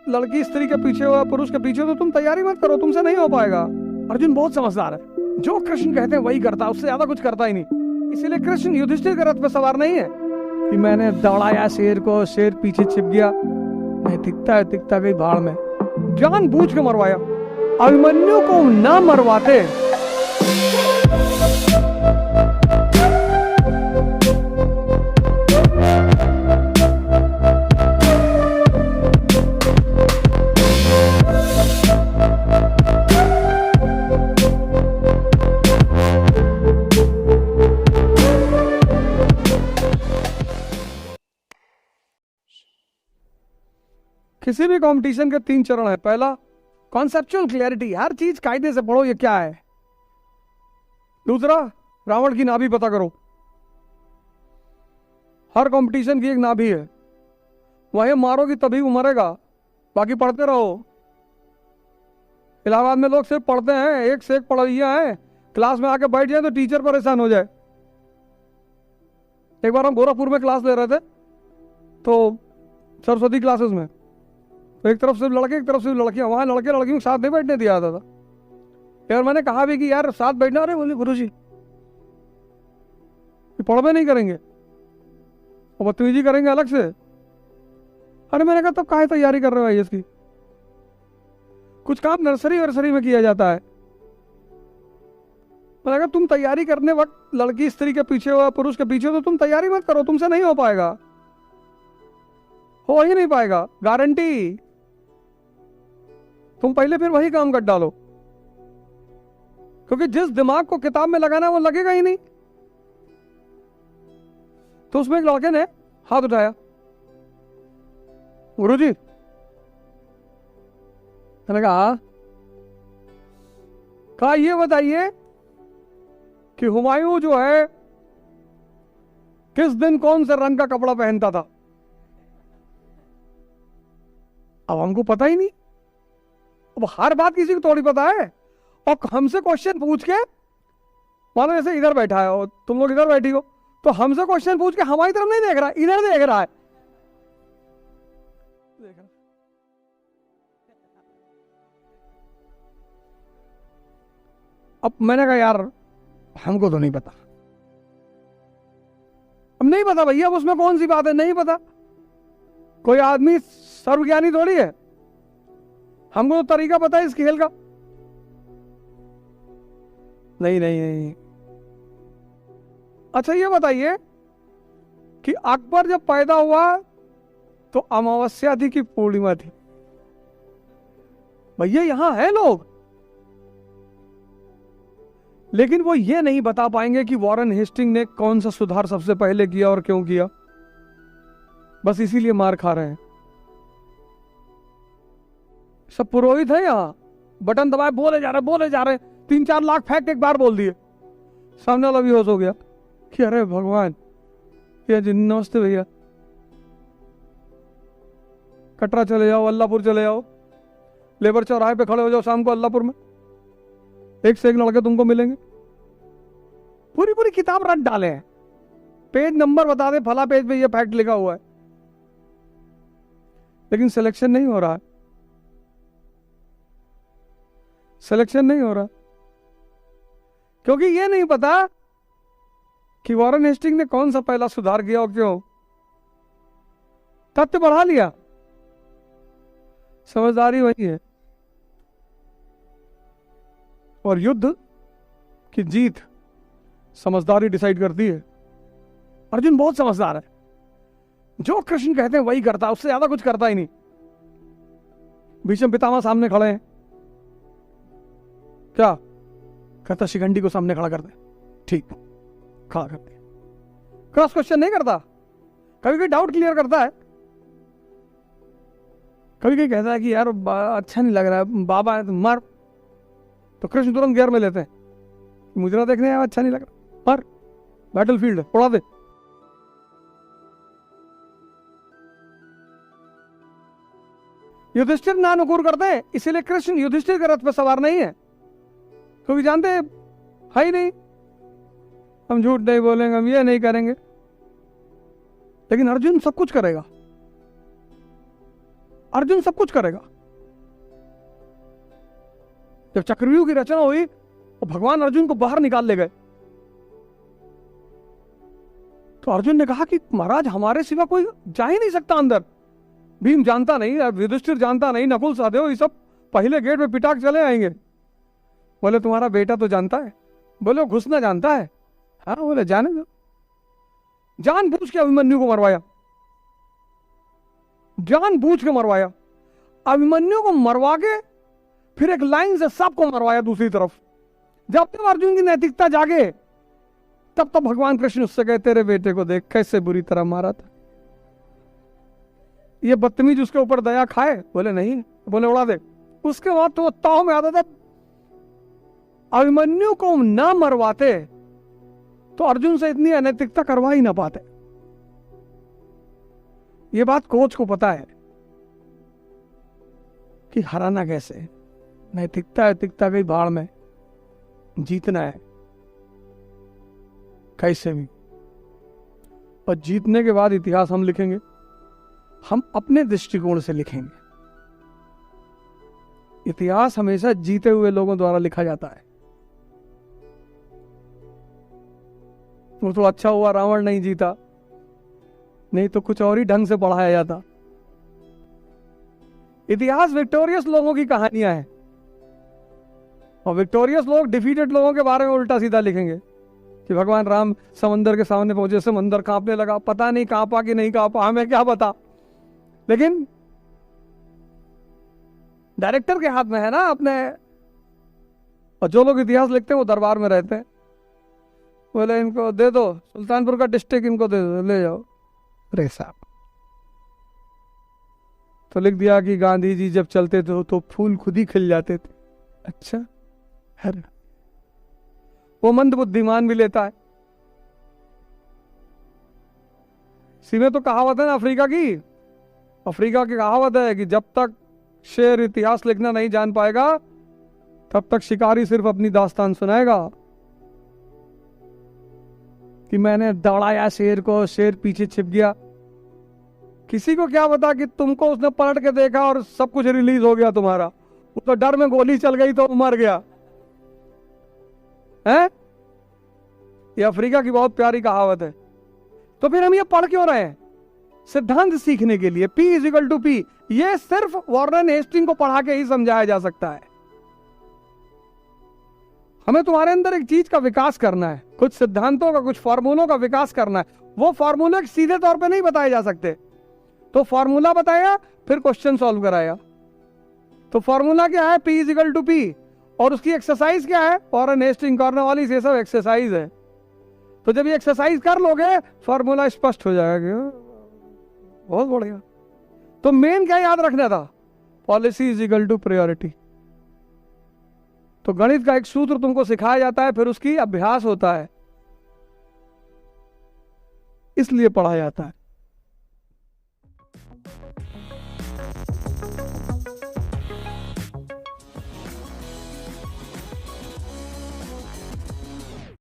लड़की स्त्री के पीछे हो या पुरुष के पीछे हो तो तुम तैयारी मत करो, तुमसे नहीं हो पाएगा। अर्जुन बहुत समझदार है, जो कृष्ण कहते हैं वही करता है, उससे ज्यादा कुछ करता ही नहीं। इसीलिए कृष्ण युधिष्ठिर के रथ पे सवार नहीं है कि मैंने दौड़ाया शेर को, शेर पीछे छिप गया। नहीं, दिखता गई भाड़ में, जानबूझ के मरवाया। अभिमन्यु को ना मरवाते किसी भी कंपटीशन के 3 चरण है। पहला, कॉन्सेप्चुअल क्लैरिटी, हर चीज कायदे से पढ़ो ये क्या है। दूसरा, रावण की नाभि पता करो, हर कंपटीशन की एक नाभि है, वहीं मारोगी तभी वो मरेगा, बाकी पढ़ते रहो। इलाहाबाद में लोग सिर्फ पढ़ते हैं, एक से एक पढ़ाइया हैं, क्लास में आके बैठ जाए तो टीचर परेशान हो जाए। एक बार हम गोरखपुर में क्लास ले रहे थे, तो सरस्वती क्लासेस में, तो एक तरफ सिर्फ लड़के एक तरफ सिर्फ लड़कियां, वहां लड़के लड़कियों के साथ नहीं बैठने दिया जाता था। यार मैंने कहा भी कि यार साथ बैठना, अरे बोले गुरुजी पढ़वे नहीं करेंगे और बदतमीजी करेंगे अलग से। अरे मैंने कहा तब काहे तैयारी कर रहे हो आईएएस की? कुछ काम नर्सरी वर्सरी में किया जाता है। मैंने कहा तुम तैयारी करने वक्त लड़की स्त्री के पीछे हो या पुरुष के पीछे हो तो तुम तैयारी मत करो, तुमसे नहीं हो पाएगा, हो ही नहीं पाएगा, गारंटी। तुम पहले फिर वही काम कर डालो, क्योंकि जिस दिमाग को किताब में लगाना वो लगेगा ही नहीं। तो उसमें एक लड़के ने हाथ उठाया, गुरुजी। मैंने कहा ये बताइए कि हुमायूं जो है किस दिन कौन से रंग का कपड़ा पहनता था? अब हमको पता ही नहीं, अब हर बात किसी को थोड़ी पता है। और हमसे क्वेश्चन पूछ के, मानो जैसे इधर बैठा है और तुम लोग इधर बैठी हो, तो हमसे क्वेश्चन पूछ के हमारी तरफ नहीं देख रहा, इधर देख रहा है। अब मैंने कहा यार हमको तो नहीं पता। अब नहीं पता भैया, अब उसमें कौन सी बात है, नहीं पता। कोई आदमी सर्वज्ञानी थोड़ी है, हमको तो तरीका पता है इस खेल का। नहीं। अच्छा ये बताइए कि अकबर जब पैदा हुआ तो अमावस्या थी कि पूर्णिमा थी? भैया यहां है लोग, लेकिन वो ये नहीं बता पाएंगे कि वॉरेन हेस्टिंग ने कौन सा सुधार सबसे पहले किया और क्यों किया। बस इसीलिए मार खा रहे हैं। सब पुरोहित है यहाँ, बटन दबाए बोले जा रहे 3-4 लाख फैक्ट एक बार बोल दिए, सामने वाला भी होश हो गया कि अरे भगवान। ये नमस्ते भैया, कटरा चले जाओ, अल्लाहपुर चले जाओ, लेबर चौराहे पे खड़े हो जाओ शाम को अल्लाहपुर में, एक से एक लड़के तुमको मिलेंगे। पूरी किताब रट डाले हैं, पेज नंबर बता दे, फला पेज पे ये फैक्ट लिखा हुआ है, लेकिन सिलेक्शन नहीं हो रहा है, सिलेक्शन नहीं हो रहा, क्योंकि ये नहीं पता कि वॉरेन हेस्टिंग ने कौन सा पहला सुधार किया और क्यों। तथ्य बढ़ा लिया, समझदारी वही है। और युद्ध की जीत समझदारी डिसाइड करती है। अर्जुन बहुत समझदार है, जो कृष्ण कहते हैं वही करता है, उससे ज्यादा कुछ करता ही नहीं। भीष्म पितामह सामने खड़े हैं, क्या कहता? शिखंडी को सामने खड़ा कर दे, ठीक खड़ा कर दिया। क्रॉस क्वेश्चन नहीं करता, कभी कभी डाउट क्लियर करता है, कभी कभी कहता है कि यार अच्छा नहीं लग रहा है, बाबा है तो मार, तो कृष्ण तुरंत गियर में लेते हैं, मुजरा देखने आया, अच्छा नहीं लग रहा, मार, बैटल फील्ड है, उड़ा दे। युधिष्ठिर ना अनुकूल करते हैं, इसीलिए कृष्ण युधिष्ठिर के रथ पर सवार नहीं है, क्योंकि जानते है ही नहीं, हम झूठ नहीं बोलेंगे, हम ये नहीं करेंगे। लेकिन अर्जुन सब कुछ करेगा, अर्जुन सब कुछ करेगा। जब चक्रव्यूह की रचना हुई तो भगवान अर्जुन को बाहर निकाल ले गए, तो अर्जुन ने कहा कि महाराज हमारे सिवा कोई जा ही नहीं सकता अंदर। भीम जानता नहीं, युधिष्ठिर जानता नहीं, नकुल सहदेव ये सब पहले गेट पे पिटाक चले आएंगे। बोले तुम्हारा बेटा तो जानता है। बोले घुसना जानता है। हाँ, बोले जाने दो। जानबूझ के अभिमन्यु को मरवाया, जानबूझ के मरवाया। अभिमन्यु को मरवा के फिर एक लाइन से सबको मरवाया दूसरी तरफ। जब तक अर्जुन की नैतिकता जागे तब तो भगवान कृष्ण उससे कहे तेरे बेटे को देख कैसे बुरी तरह मारा था, ये बदतमीज उसके ऊपर दया खाए। बोले नहीं, बोले उड़ा दे। उसके बाद तो ताव में आता था, अभिमन्यु को ना मरवाते तो अर्जुन से इतनी अनैतिकता करवा ही ना पाते। ये बात कोच को पता है कि हराना कैसे, नैतिकता नैतिकता गई भाड़ में, जीतना है कैसे भी। और जीतने के बाद इतिहास हम लिखेंगे, हम अपने दृष्टिकोण से लिखेंगे। इतिहास हमेशा जीते हुए लोगों द्वारा लिखा जाता है। वो तो अच्छा हुआ रावण नहीं जीता, नहीं तो कुछ और ही ढंग से पढ़ाया जाता। इतिहास विक्टोरियस लोगों की कहानियां हैं, और विक्टोरियस लोग डिफीटेड लोगों के बारे में उल्टा सीधा लिखेंगे कि भगवान राम समंदर के सामने पहुंचे, समंदर कांपने लगा, पता नहीं कांपा कि नहीं कांपा, हमें क्या पता। लेकिन डायरेक्टर के हाथ में है ना अपने। और जो लोग इतिहास लिखते हैं वो दरबार में रहते हैं, बोले इनको दे दो सुल्तानपुर का डिस्ट्रिक्ट, इनको दे दो, ले जाओ। अरे साहब, तो लिख दिया कि गांधी जी जब चलते थे तो फूल खुद ही खिल जाते थे। अच्छा, हर वो मंद बुद्धिमान भी लेता है। इसी में तो कहावत है ना अफ्रीका की, अफ्रीका की कहावत है कि जब तक शेर इतिहास लिखना नहीं जान पाएगा तब तक शिकारी सिर्फ अपनी दास्तान सुनाएगा कि मैंने दौड़ाया शेर को, शेर पीछे छिप गया। किसी को क्या पता कि तुमको उसने पलट के देखा और सब कुछ रिलीज हो गया तुम्हारा, वो तो डर में गोली चल गई तो मर गया है। ये अफ्रीका की बहुत प्यारी कहावत है। तो फिर हम ये पढ़ क्यों रहे हैं? सिद्धांत सीखने के लिए। P = P, ये सिर्फ वॉरेन हेस्टिंग को पढ़ा के ही समझाया जा सकता है। हमें तुम्हारे अंदर एक चीज का विकास करना है, कुछ सिद्धांतों का, कुछ फॉर्मूलों का विकास करना है। वो फॉर्मूले सीधे तौर पे नहीं बताए जा सकते, तो फॉर्मूला बताया फिर क्वेश्चन सॉल्व कराया। तो फॉर्मूला क्या है? P = P, और उसकी एक्सरसाइज क्या है? वॉरेन हेस्टिंग, कॉर्नवालिस, ये सब एक्सरसाइज है। तो जब ये एक्सरसाइज कर लोगे फॉर्मूला स्पष्ट हो जाएगा। बहुत बढ़िया। तो मेन क्या याद रखना था? Policy = priority. तो गणित का एक सूत्र तुमको सिखाया जाता है, फिर उसकी अभ्यास होता है, इसलिए पढ़ा जाता है।